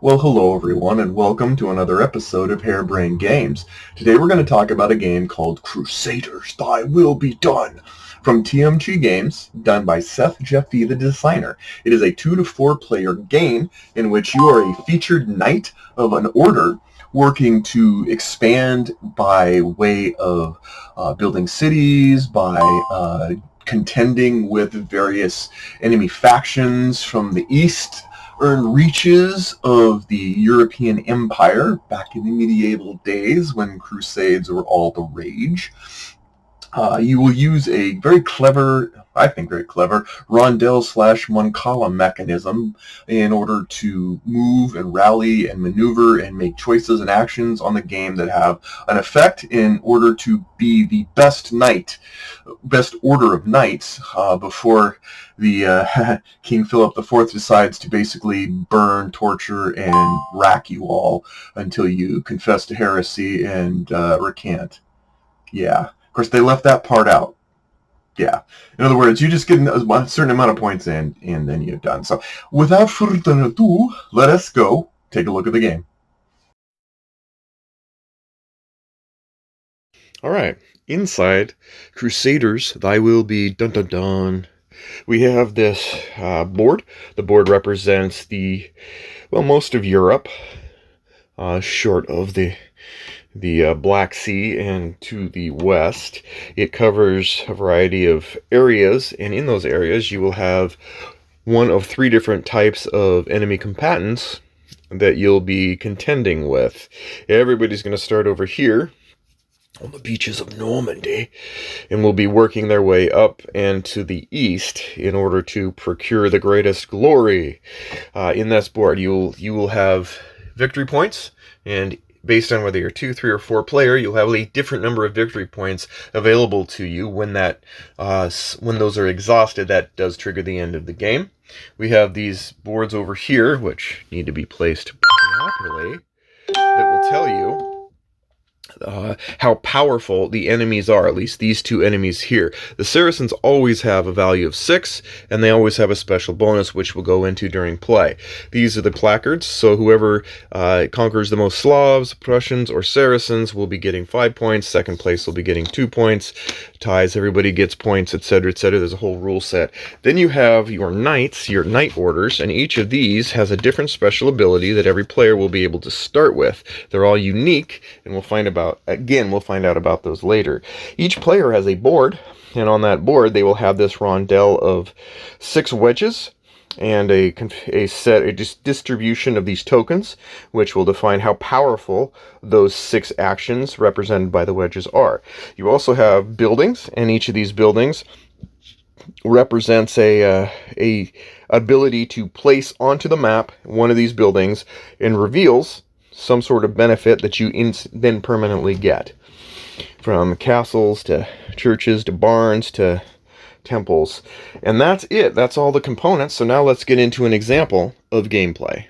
Well, hello everyone, and welcome to another episode of Harebrained Games. Today we're going to talk about a game called Crusaders, Thy Will Be Done, from TMG Games, done by Seth Jeffy, the designer. It is a 2 to 4 player game in which you are a featured knight of an order working to expand by way of building cities, by contending with various enemy factions from the east, earn reaches of the European Empire back in the medieval days when crusades were all the rage. You will use a very clever, I think very clever, rondel/Moncala mechanism in order to move and rally and maneuver and make choices and actions on the game that have an effect in order to be the best knight, best order of knights before the King Philip IV decides to basically burn, torture, and rack you all until you confess to heresy and recant. Yeah. Of course, they left that part out. Yeah. In other words, you just get a certain amount of points in, and then you're done. So, without further ado, let us go take a look at the game. All right. Inside Crusaders, Thy Will Be Dun Dun Dun. We have this board. The board represents most of Europe, short of the Black Sea and to the west. It covers a variety of areas, and in those areas you will have one of 3 different types of enemy combatants that you'll be contending with. Everybody's going to start over here on the beaches of Normandy, and will be working their way up and to the east in order to procure the greatest glory. In this board, you will have victory points, and based on whether you're 2, 3, or 4 player, you'll have a different number of victory points available to you. When those are exhausted, that does trigger the end of the game. We have these boards over here, which need to be placed properly, that will tell you how powerful the enemies are, at least these 2 enemies here. The Saracens always have a value of 6, and they always have a special bonus, which we'll go into during play. These are the placards, so whoever conquers the most Slavs, Prussians, or Saracens will be getting 5 points. Second place will be getting 2 points. Ties, everybody gets points, etc., etc. There's a whole rule set. Then you have your knights, your knight orders, and each of these has a different special ability that every player will be able to start with. They're all unique, and we'll find out about those later. Each player has a board, and on that board they will have this rondel of 6 wedges and a distribution of these tokens, which will define how powerful those 6 actions represented by the wedges are. You also have buildings, and each of these buildings represents a ability to place onto the map one of these buildings and reveals some sort of benefit that you then permanently get. From castles to churches to barns to temples. And that's it. That's all the components. So now let's get into an example of gameplay.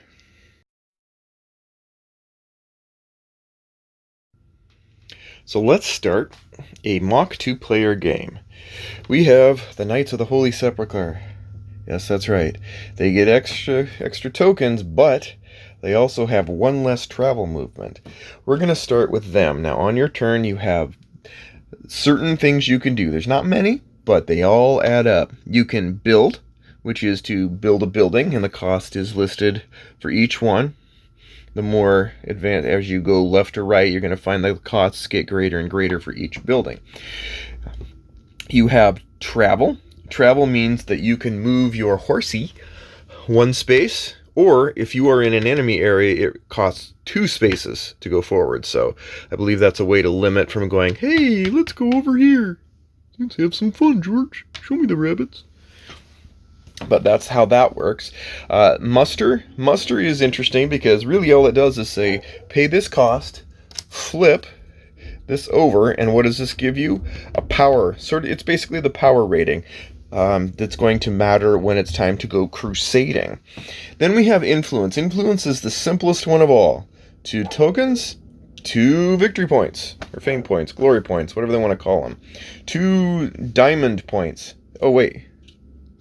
So let's start a mock 2-player game. We have the Knights of the Holy Sepulchre. Yes, that's right. They get extra tokens, but they also have 1 less travel movement. We're going to start with them. Now, on your turn, you have certain things you can do. There's not many, but they all add up. You can build, which is to build a building, and the cost is listed for each one. The more advanced, as you go left or right, you're going to find the costs get greater and greater for each building. You have travel. Travel means that you can move your horsey 1 space, or if you are in an enemy area, it costs 2 spaces to go forward. So I believe that's a way to limit from going, hey, let's go over here. Let's have some fun, George. Show me the rabbits. But that's how that works. Muster is interesting because really all it does is say, pay this cost, flip this over, and what does this give you? A power. It's basically the power rating. That's going to matter when it's time to go crusading. Then we have influence. Influence is the simplest one of all. 2 tokens, 2 victory points, or fame points, glory points, whatever they want to call them. 2 diamond points. Oh, wait.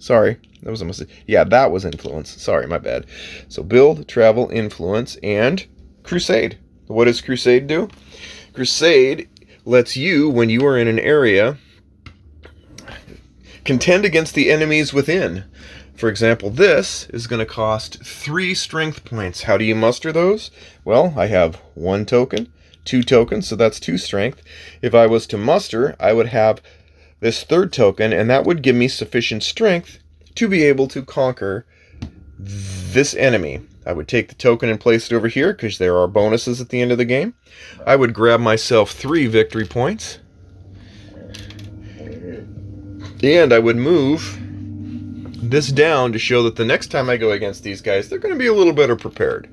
Sorry, that was a mistake. Yeah, that was influence. Sorry, my bad. So build, travel, influence, and crusade. What does crusade do? Crusade lets you, when you are in an area, contend against the enemies within. For example, this is going to cost 3 strength points. How do you muster those? Well, I have 1 token, 2 tokens, so that's 2 strength. If I was to muster, I would have this 3rd token, and that would give me sufficient strength to be able to conquer this enemy. I would take the token and place it over here, because there are bonuses at the end of the game. I would grab myself 3 victory points, and I would move this down to show that the next time I go against these guys, they're going to be a little better prepared.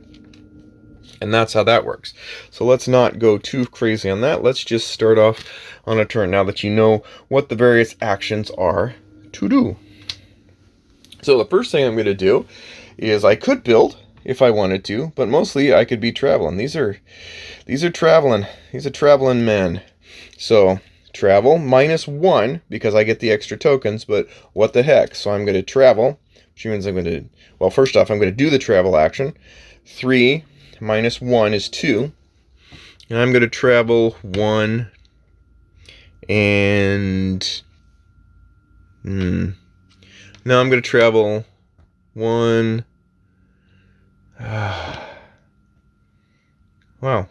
And that's how that works. So let's not go too crazy on that. Let's just start off on a turn now that you know what the various actions are to do. So the first thing I'm going to do is I could build if I wanted to, but mostly I could be traveling. These are traveling men. So travel -1 because I get the extra tokens, but what the heck? So I'm going to travel, which means I'm going to, well, first off, I'm going to do the travel action. 3 -1 is 2. And I'm going to travel 1 and... No, I'm going to travel 1... wow.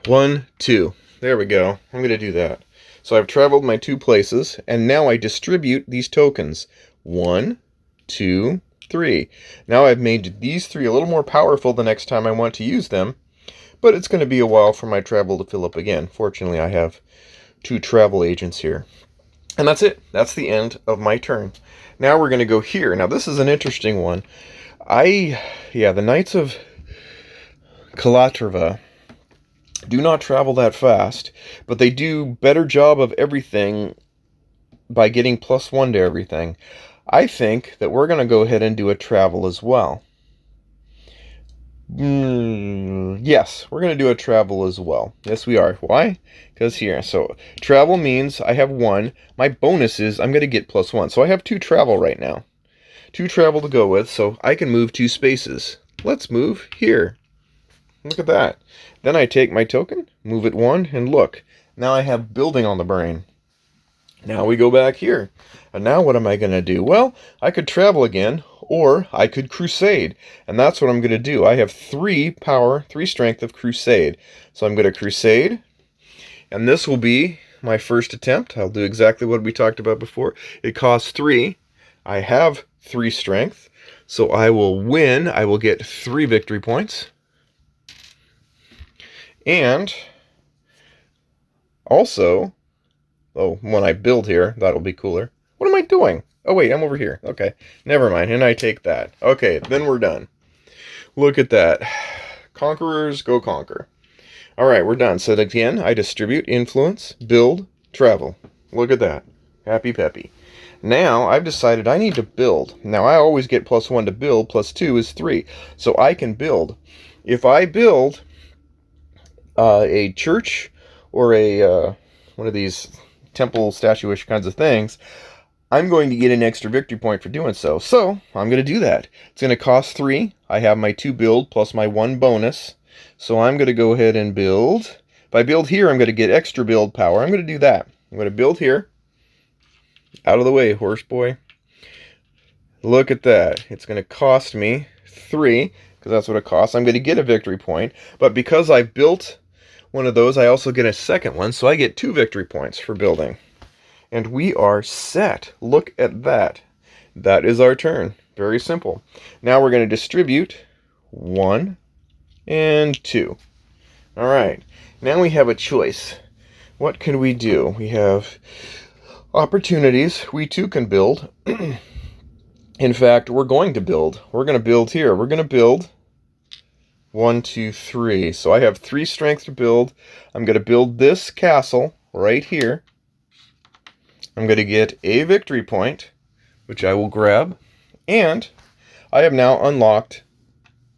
1, 2. There we go. I'm going to do that. So I've traveled my 2 places, and now I distribute these tokens. 1, 2, 3. Now I've made these 3 a little more powerful the next time I want to use them, but it's going to be a while for my travel to fill up again. Fortunately, I have 2 travel agents here. And that's it. That's the end of my turn. Now we're going to go here. Now this is an interesting one. The Knights of Calatrava do not travel that fast, but they do better job of everything by getting +1 to everything. I think that we're going to go ahead and do a travel as well. Yes, we're going to do a travel as well. Yes, we are. Why? Because here. So travel means I have 1. My bonus is I'm going to get +1. So I have 2 travel right now. 2 travel to go with, so I can move 2 spaces. Let's move here. Look at that. Then I take my token, move it 1, and look. Now I have building on the brain. Now we go back here. And now what am I going to do? Well, I could travel again, or I could crusade. And that's what I'm going to do. I have 3 power, 3 strength of crusade. So I'm going to crusade. And this will be my first attempt. I'll do exactly what we talked about before. It costs 3. I have 3 strength. So I will win. I will get 3 victory points. And also, when I build here, that'll be cooler. What am I doing? Oh, wait, I'm over here. Okay, never mind. And I take that. Okay, then we're done. Look at that. Conquerors, go conquer. All right, we're done. So again, I distribute, influence, build, travel. Look at that. Happy peppy. Now, I've decided I need to build. Now, I always get +1 to build. +2 is 3. So I can build. If I build a church or a one of these temple statue-ish kinds of things, I'm going to get an extra victory point for doing so. So I'm going to do that. It's going to cost 3. I have my 2 build plus my 1 bonus. So I'm going to go ahead and build. If I build here, I'm going to get extra build power. I'm going to do that. I'm going to build here. Out of the way, horse boy. Look at that. It's going to cost me 3, because that's what it costs. I'm going to get a victory point. But because I built one of those, I also get a second one, so I get 2 victory points for building. And we are set. Look at that. That is our turn. Very simple. Now we're going to distribute 1 and 2. All right. Now we have a choice. What can we do? We have opportunities. We too can build. In fact, we're going to build. We're going to build here. We're going to build 1, 2, 3. So I have 3 strength to build. I'm going to build this castle right here. I'm going to get a victory point, which I will grab. And I have now unlocked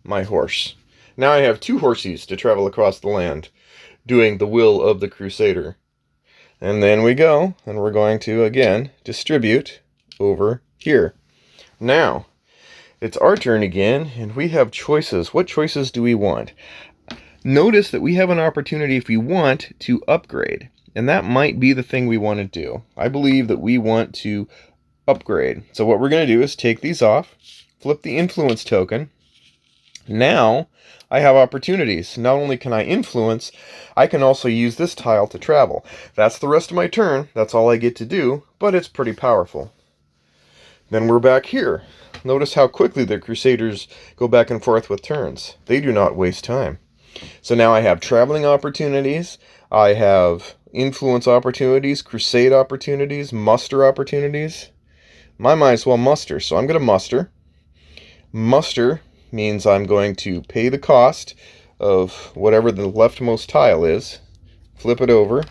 my horse. Now I have 2 horses to travel across the land, doing the will of the Crusader. And then we go, and we're going to, again, distribute over here. Now, it's our turn again, and we have choices. What choices do we want? Notice that we have an opportunity, if we want, to upgrade. And that might be the thing we want to do. I believe that we want to upgrade. So what we're going to do is take these off, flip the influence token. Now, I have opportunities. Not only can I influence, I can also use this tile to travel. That's the rest of my turn. That's all I get to do, but it's pretty powerful. Then we're back here. Notice how quickly the Crusaders go back and forth with turns. They do not waste time. So now I have traveling opportunities, I have influence opportunities, crusade opportunities, muster opportunities. I might as well muster, so I'm going to muster. Muster means I'm going to pay the cost of whatever the leftmost tile is, flip it over.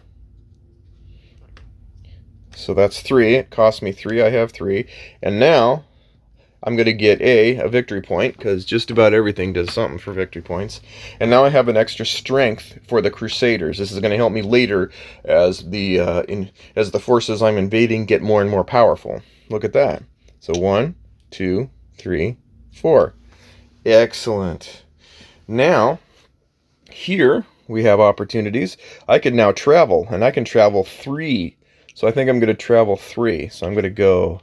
So that's 3, it cost me 3, I have 3, and now I'm going to get a victory point, because just about everything does something for victory points. And now I have an extra strength for the Crusaders. This is going to help me later as the forces I'm invading get more and more powerful. Look at that. So 1, 2, 3, 4. Excellent. Now, here we have opportunities. I can now travel, and I can travel 3. So I think I'm going to travel 3. So I'm going to go...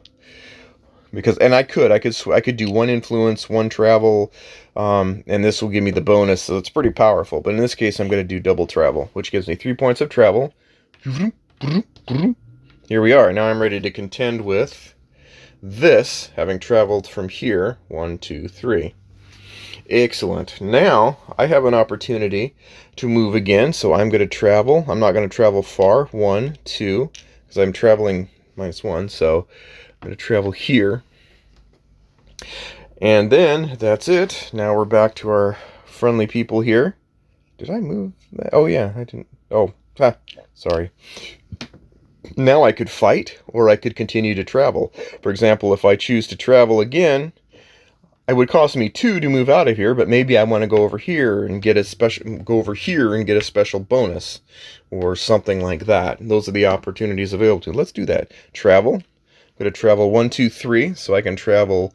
and I could do 1 influence, 1 travel, and this will give me the bonus, so it's pretty powerful. But in this case, I'm going to do double travel, which gives me 3 points of travel. Here we are. Now I'm ready to contend with this, having traveled from here. 1, 2, 3. Excellent. Now I have an opportunity to move again, so I'm going to travel. I'm not going to travel far. 1, 2, because I'm traveling -1, so I'm going to travel here. And then, that's it. Now we're back to our friendly people here. Did I move that? Oh, yeah, I didn't. Oh, sorry. Now I could fight, or I could continue to travel. For example, if I choose to travel again, it would cost me 2 to move out of here, but maybe I want to go over here and get a special bonus, or something like that. Those are the opportunities available to. Let's do that. Travel. I'm going to travel 1, 2, 3, so I can travel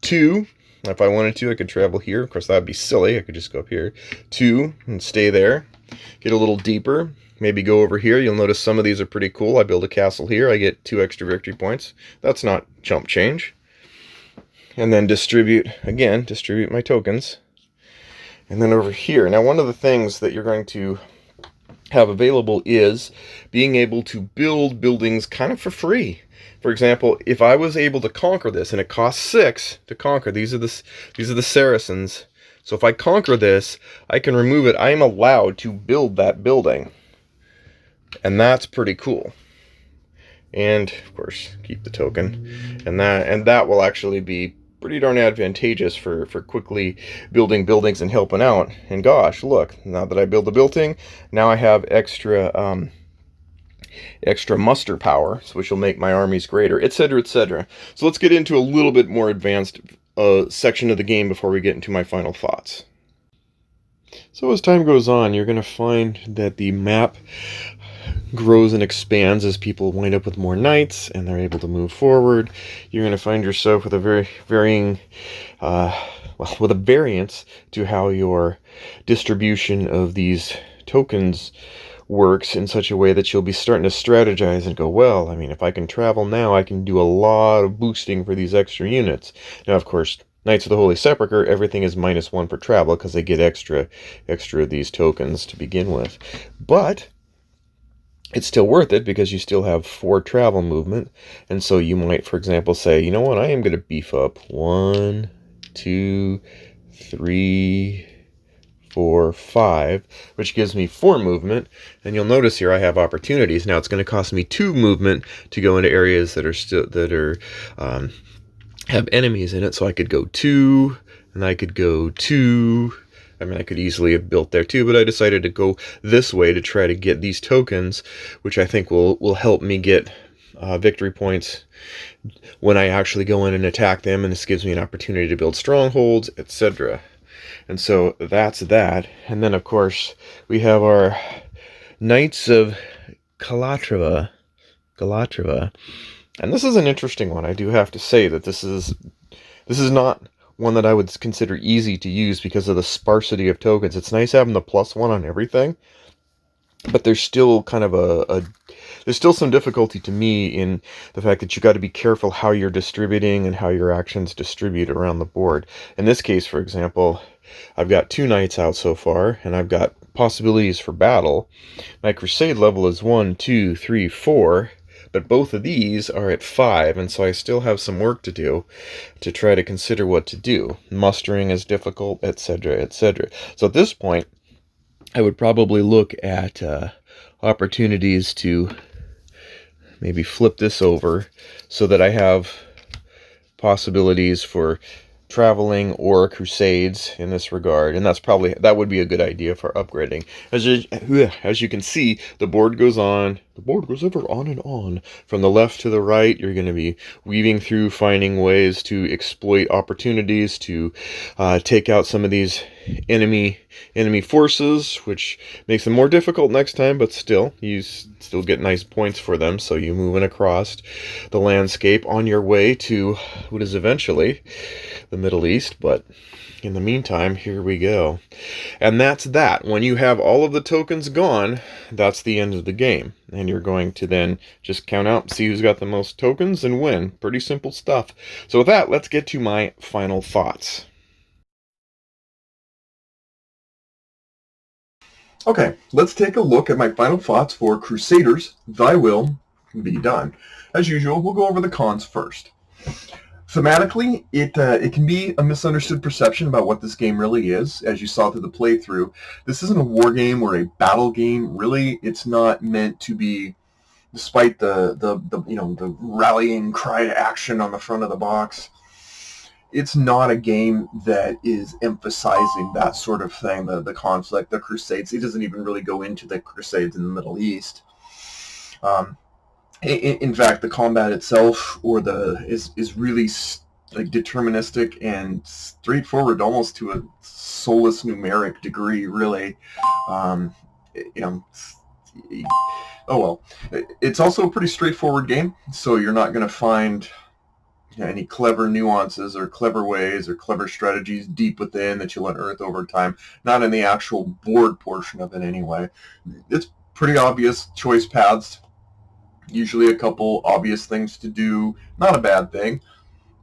2. If I wanted to, I could travel here. Of course, that would be silly. I could just go up here. 2, and stay there. Get a little deeper. Maybe go over here. You'll notice some of these are pretty cool. I build a castle here. I get 2 extra victory points. That's not chump change. And then distribute my tokens. And then over here. Now, one of the things that you're going to have available is being able to build buildings kind of for free. For example, if I was able to conquer this, and it costs 6 to conquer, these are the Saracens. So if I conquer this, I can remove it. I am allowed to build that building. And that's pretty cool. And of course, keep the token. And that will actually be pretty darn advantageous for quickly building buildings and helping out. And gosh, look, now that I build the building, now I have extra muster power, which will make my armies greater, etc., etc. So let's get into a little bit more advanced section of the game before we get into my final thoughts. So as time goes on, you're going to find that the map grows and expands as people wind up with more knights and they're able to move forward. You're going to find yourself with a with a variance to how your distribution of these tokens works in such a way that you'll be starting to strategize and go, well, I mean, if I can travel now, I can do a lot of boosting for these extra units. Now, of course, Knights of the Holy Sepulchre, everything is -1 for travel because they get extra of these tokens to begin with. But it's still worth it because you still have 4 travel movement. And so you might, for example, say, you know what, I am going to beef up 1, 2, 3, 4, 5, which gives me 4 movement. And you'll notice here I have opportunities. Now it's going to cost me 2 movement to go into areas that have enemies in it. So I could go 2, and I could go 2. I mean, I could easily have built there too, but I decided to go this way to try to get these tokens, which I think will help me get victory points when I actually go in and attack them, and this gives me an opportunity to build strongholds, etc. And so that's that. And then, of course, we have our Knights of Calatrava. And this is an interesting one. I do have to say that this is not one that I would consider easy to use because of the sparsity of tokens. It's nice having the +1 on everything, but there's still kind of there's still some difficulty to me in the fact that you got to be careful how you're distributing and how your actions distribute around the board. In this case, for example, I've got 2 knights out so far, and I've got possibilities for battle. My crusade level is 1, 2, 3, 4, but both of these are at 5, and so I still have some work to do to try to consider what to do. Mustering is difficult, etc., etc. So at this point, I would probably look at opportunities to maybe flip this over so that I have possibilities for traveling or crusades in this regard, and that would be a good idea for upgrading. As you can see, the board goes ever on and on from the left to the right. You're going to be weaving through, finding ways to exploit opportunities to take out some of these enemy forces, which makes them more difficult next time, but still you still get nice points for them. So you're moving across the landscape on your way to what is eventually the Middle East, but in the meantime, here we go. And that's that. When you have all of the tokens gone, that's the end of the game. And you're going to then just count out, see who's got the most tokens, and win. Pretty simple stuff. So with that, let's get to my final thoughts. Okay, let's take a look at my final thoughts for Crusaders, Thy Will Be Done. As usual, we'll go over the cons first. Thematically, it can be a misunderstood perception about what this game really is, as you saw through the playthrough. This isn't a war game or a battle game. Really, it's not meant to be, despite the rallying cry to action on the front of the box. It's not a game that is emphasizing that sort of thing, the conflict, the Crusades. It doesn't even really go into the Crusades in the Middle East. In fact, the combat itself is really like deterministic and straightforward, almost to a soulless numeric degree, really. Um, you know, oh well. It's also a pretty straightforward game, so you're not going to find any clever nuances or clever ways or clever strategies deep within that you'll unearth over time. Not in the actual board portion of it, anyway. It's pretty obvious choice paths. Usually a couple obvious things to do. Not a bad thing.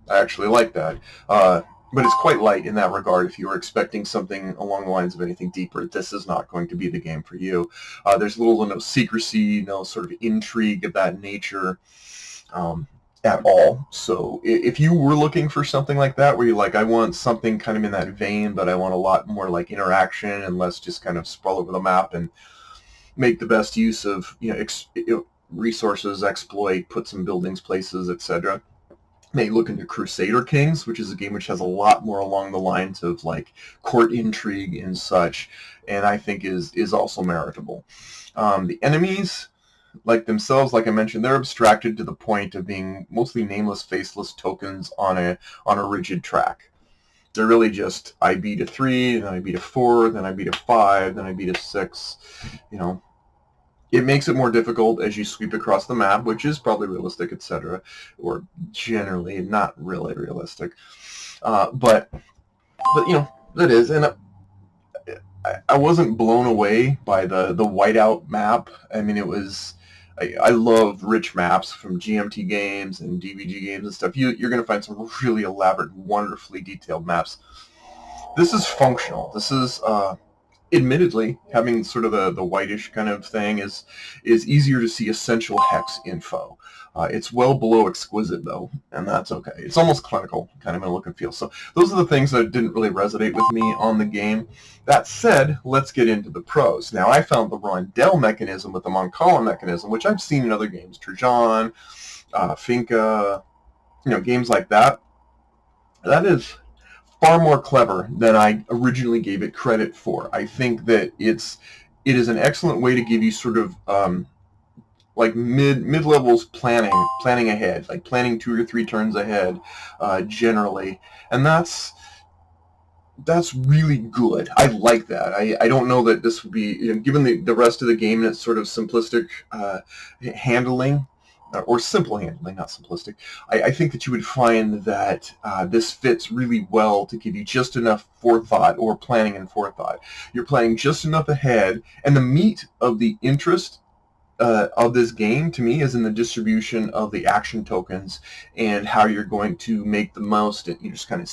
I actually like that. But it's quite light in that regard. If you were expecting something along the lines of anything deeper, this is not going to be the game for you. There's little to no secrecy, no sort of intrigue of that nature at all. So if you were looking for something like that, where you're like, I want something kind of in that vein, but I want a lot more like interaction and less just kind of sprawl over the map and make the best use of resources, exploit, put some buildings, places, etc. May look into Crusader Kings, which is a game which has a lot more along the lines of like court intrigue and such, and I think is also meritable. The enemies, like themselves, like I mentioned, they're abstracted to the point of being mostly nameless, faceless tokens on a rigid track. They're really just I beat a 3, then I beat a 4, then I beat a 5, then I beat a 6. It makes it more difficult as you sweep across the map, which is probably realistic, etc., or generally not really realistic. But that is, and I wasn't blown away by the whiteout map. I mean, it was. I love rich maps from GMT games and DVG games and stuff. You're going to find some really elaborate, wonderfully detailed maps. This is functional. This is admittedly, having sort of the whitish kind of thing is easier to see essential hex info. It's well below exquisite, though, and that's okay. It's almost clinical, kind of in a look and feel. So those are the things that didn't really resonate with me on the game. That said, let's get into the pros. Now, I found the Rondel mechanism with the Moncala mechanism, which I've seen in other games, Trajan, Finca, games like that. That is far more clever than I originally gave it credit for. I think that it is an excellent way to give you sort of like mid levels planning ahead, like planning 2 or 3 turns ahead, generally, and that's really good. I like that. I don't know that this would be, given the rest of the game and its sort of simplistic handling, or simple handling, not simplistic. I think that you would find that this fits really well to give you just enough forethought or planning and forethought. You're planning just enough ahead, and the meat of the interest of this game to me is in the distribution of the action tokens and how you're going to make the most. And you just kind of,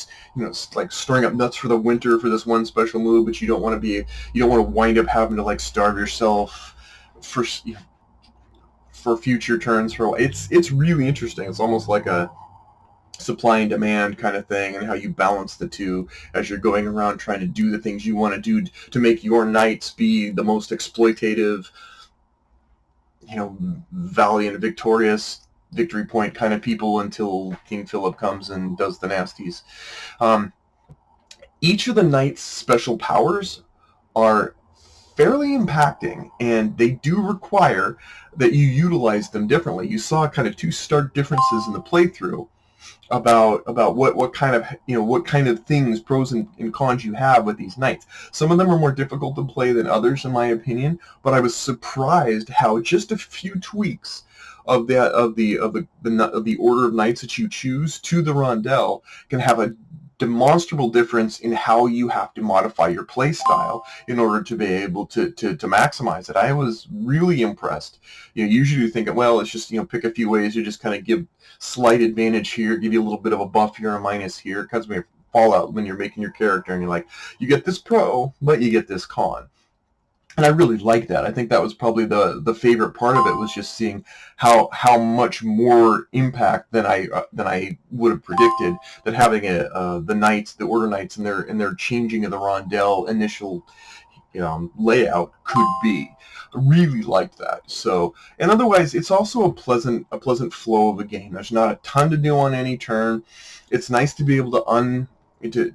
like storing up nuts for the winter for this one special move, but you don't want to wind up having to like starve yourself for for future turns. It's really interesting. It's almost like a supply and demand kind of thing, and how you balance the two as you're going around trying to do the things you want to do to make your knights be the most exploitative, valiant, victorious, victory point kind of people until King Philip comes and does the nasties. Um, each of the knights' special powers are fairly impacting, and they do require that you utilize them differently. You saw kind of two stark differences in the playthrough about what kind of what kind of things, pros and cons, you have with these knights. Some of them are more difficult to play than others, in my opinion. But I was surprised how just a few tweaks of the order of knights that you choose to the rondel can have a demonstrable difference in how you have to modify your play style in order to be able to maximize it. I was really impressed. Usually you think, well, it's just, pick a few ways. You just kind of give slight advantage here, give you a little bit of a buff here, a minus here. It comes with Fallout when you're making your character, and you're like, you get this pro, but you get this con. And I really liked that. I think that was probably the favorite part of it, was just seeing how much more impact than I would have predicted that having the knights, the order knights, and their changing of the rondel initial layout could be. I really liked that. So, and otherwise, it's also a pleasant flow of a game. There's not a ton to do on any turn. It's nice to be able to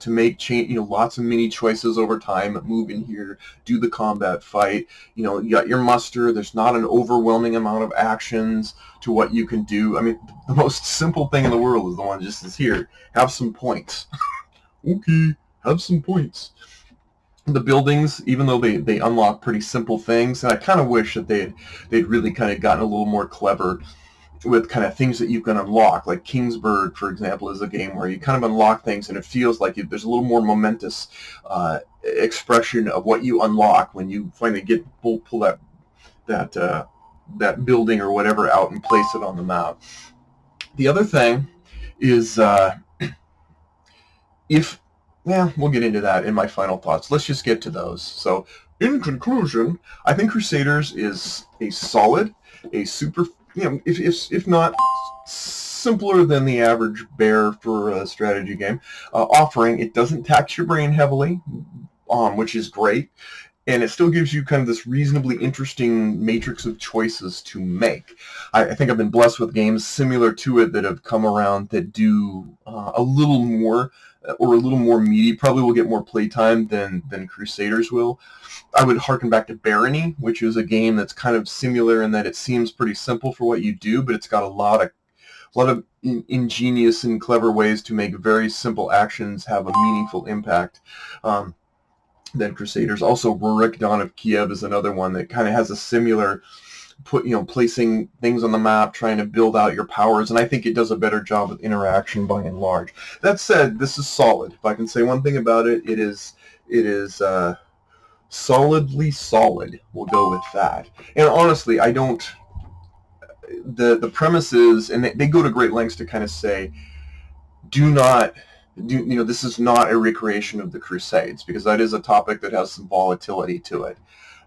make lots of mini choices over time. Move in here, do the combat fight. You got your muster. There's not an overwhelming amount of actions to what you can do. I mean, the most simple thing in the world is the one just is here. Have some points. Okay, have some points. The buildings, even though they unlock pretty simple things, and I kind of wish that they'd really kind of gotten a little more clever with kind of things that you can unlock. Like Kingsburg, for example, is a game where you kind of unlock things, and it feels like there's a little more momentous expression of what you unlock when you finally pull that building or whatever out and place it on the map. The other thing is we'll get into that in my final thoughts. Let's just get to those. So, in conclusion, I think Crusaders is a solid, a super, if not simpler than the average bear for a strategy game offering. It doesn't tax your brain heavily, which is great. And it still gives you kind of this reasonably interesting matrix of choices to make. I think I've been blessed with games similar to it that have come around that do a little more, or a little more meaty. Probably will get more playtime than Crusaders will. I would harken back to Barony, which is a game that's kind of similar in that it seems pretty simple for what you do, but it's got a lot of ingenious and clever ways to make very simple actions have a meaningful impact. Than Crusaders. Also, Rurik, Dawn of Kiev is another one that kind of has a similar placing things on the map, trying to build out your powers, and I think it does a better job with interaction by and large. That said, this is solid. If I can say one thing about it, it is solidly solid. We'll go with that. And honestly, I don't. The premise is, and they go to great lengths to kind of say, this is not a recreation of the Crusades, because that is a topic that has some volatility to it.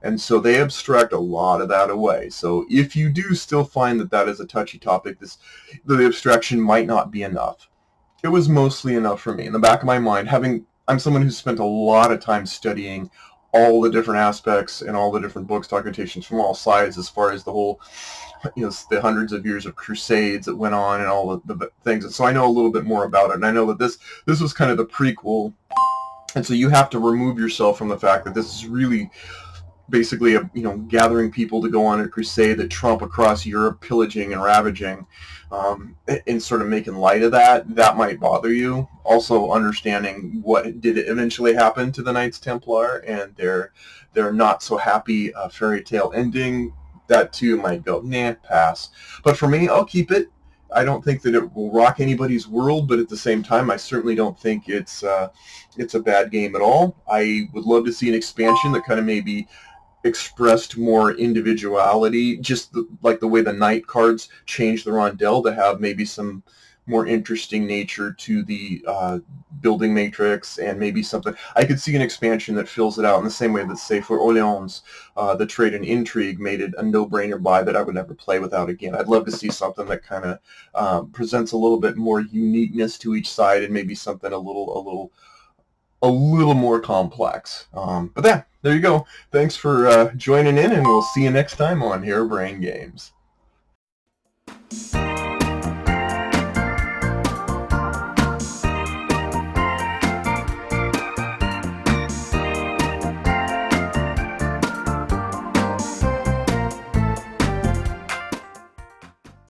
And so they abstract a lot of that away. So if you do still find that is a touchy topic, the abstraction might not be enough. It was mostly enough for me. In the back of my mind, I'm someone who's spent a lot of time studying all the different aspects and all the different books, documentations from all sides, as far as the whole, the hundreds of years of Crusades that went on and all the things. And so I know a little bit more about it. And I know that this was kind of the prequel. And so you have to remove yourself from the fact that this is really basically gathering people to go on a crusade that trump across Europe, pillaging and ravaging, and sort of making light of that might bother you. Also, understanding what did eventually happen to the Knights Templar and their not so happy fairy tale ending that too might go, nah, pass. But for me, I'll keep it. I don't think that it will rock anybody's world, but at the same time, I certainly don't think it's a bad game at all. I would love to see an expansion that kind of maybe expressed more individuality, just like the way the knight cards change the rondel to have maybe some more interesting nature to the building matrix, and maybe something. I could see an expansion that fills it out in the same way that, say, for Orleans, the trade and intrigue made it a no-brainer buy that I would never play without again. I'd love to see something that kind of presents a little bit more uniqueness to each side, and maybe something a little more complex. But yeah, there you go. Thanks for joining in, and we'll see you next time on Harebrained Games.